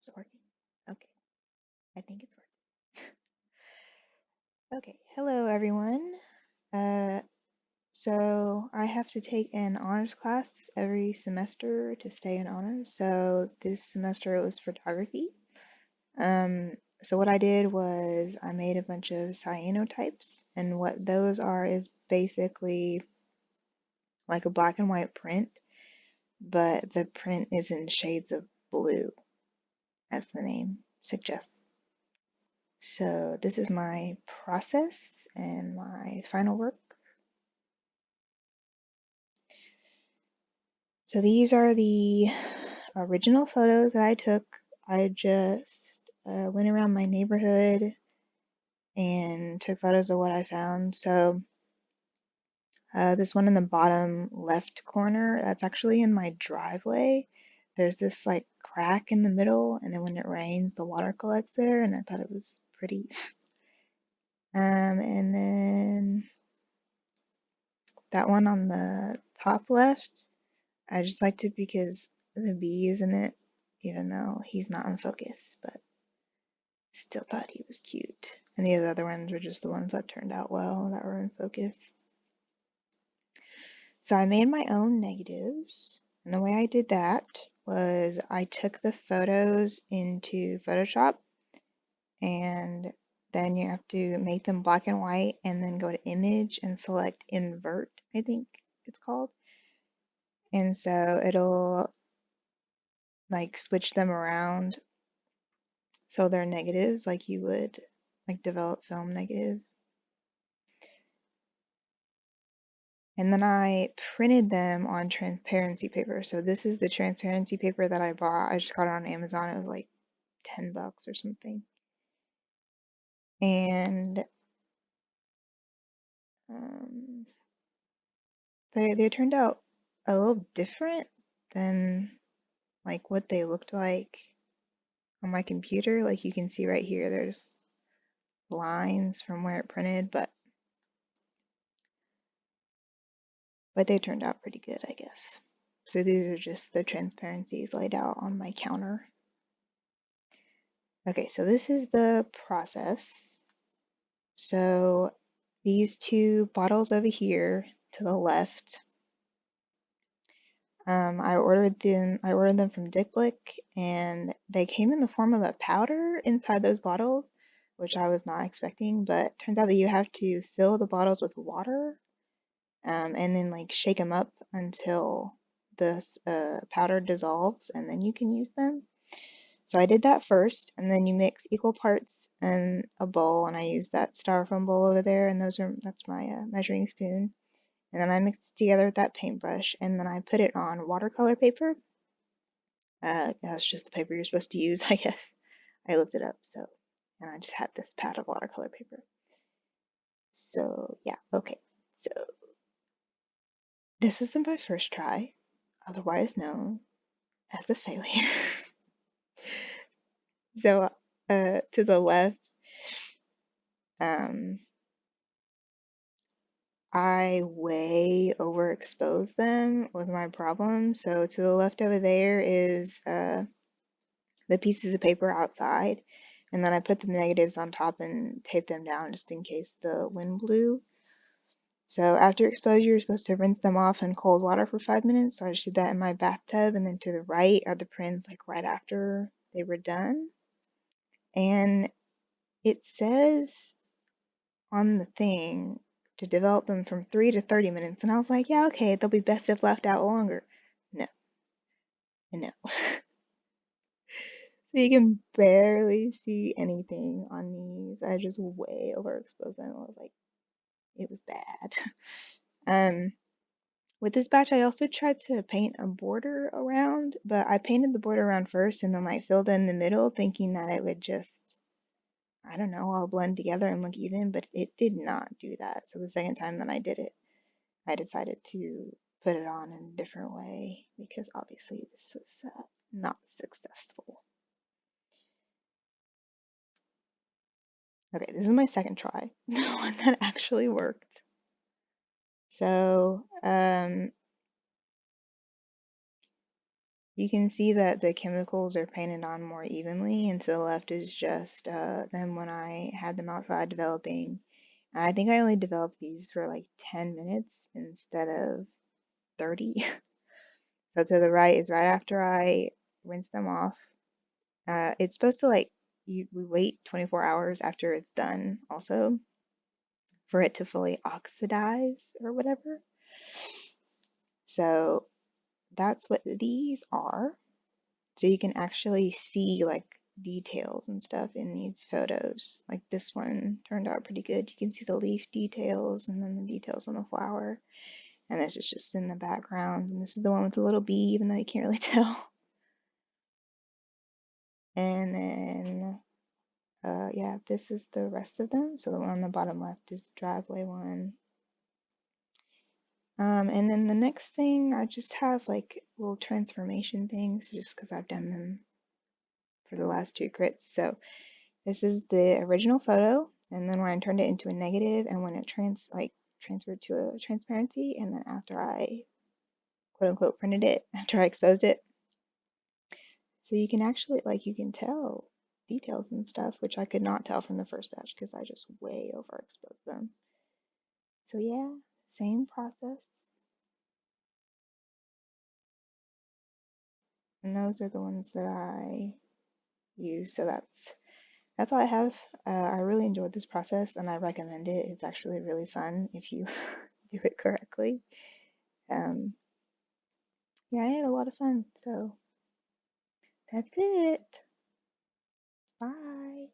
It's working. Okay, I think it's working. Okay, hello everyone. Uh, so I have to take an honors class every semester to stay in honors. So this semester it was photography. Um, so what I did was I made a bunch of cyanotypes, and what those are is basically like a black and white print, but the print is in shades of blue, as the name suggests. So this is my process and my final work. So these are the original photos that I took. I just went around my neighborhood and took photos of what I found. So this one in the bottom left corner, that's actually in my driveway. There's this like crack in the middle, and then when it rains, the water collects there, and I thought it was pretty. And then that one on the top left, I just liked it because the bee is in it, even though he's not in focus, but still thought he was cute. And the other ones were just the ones that turned out well that were in focus. So I made my own negatives, and the way I did that was I took the photos into Photoshop, and then you have to make them black and white, and then go to image and select invert, I think it's called. And so it'll like switch them around so they're negatives like you would like develop film negatives. And then I printed them on transparency paper. So this is the transparency paper that I bought. I just got it on Amazon. It was like $10 or something. And um, they turned out a little different than like what they looked like on my computer. Like you can see right here, there's lines from where it printed, but they turned out pretty good, I guess. So these are just the transparencies laid out on my counter. Okay, so this is the process. So these two bottles over here to the left, I ordered them from Dick Blick, and they came in the form of a powder inside those bottles, which I was not expecting, but turns out that you have to fill the bottles with water, and then like shake them up until the powder dissolves, and then you can use them. So I did that first, and then you mix equal parts in a bowl, and I used that styrofoam bowl over there, and that's my measuring spoon. And then I mixed it together with that paintbrush, and then I put it on watercolor paper. That's just the paper you're supposed to use, I guess. I looked it up, so, and I just had this pad of watercolor paper. So yeah, okay. So this is my first try, otherwise known as a failure. So to the left, um, I way overexposed them was my problem. So to the left over there is the pieces of paper outside, and then I put the negatives on top and taped them down just in case the wind blew. So after exposure, you're supposed to rinse them off in cold water for 5 minutes. So I just did that in my bathtub, and then to the right are the prints like right after they were done. And it says on the thing to develop them from 3 to 30 minutes. And I was like, yeah, okay, they'll be best if left out longer. No, no. So you can barely see anything on these. I just way overexposed them. I was like, it was bad. Um, with this batch, I also tried to paint a border around, but I painted the border around first and then like filled in the middle, thinking that it would just, I don't know, all blend together and look even, but it did not do that. So the second time that I did it, I decided to put it on in a different way because obviously this was not successful. Okay, this is my second try, the one that actually worked. So, You can see that the chemicals are painted on more evenly, and to the left is just them when I had them outside developing. And I think I only developed these for like 10 minutes instead of 30. So to the right is right after I rinse them off. It's supposed to like we wait 24 hours after it's done also for it to fully oxidize or whatever. So that's what these are. So you can actually see like details and stuff in these photos. Like this one turned out pretty good. You can see the leaf details and then the details on the flower. And this is just in the background. And this is the one with the little bee, even though you can't really tell. And then, yeah, this is the rest of them. So the one on the bottom left is the driveway one. And then the next thing, I just have like little transformation things just because I've done them for the last two crits. So this is the original photo, and then when I turned it into a negative, and when it transferred to a transparency, and then after I quote unquote printed it, after I exposed it. So you can actually you can tell details and stuff, which I could not tell from the first batch because I just way overexposed them. So yeah, same process. And those are the ones that I use. So that's all I have. I really enjoyed this process and I recommend it. It's actually really fun if you do it correctly. Um, yeah, I had a lot of fun. So that's it. Bye.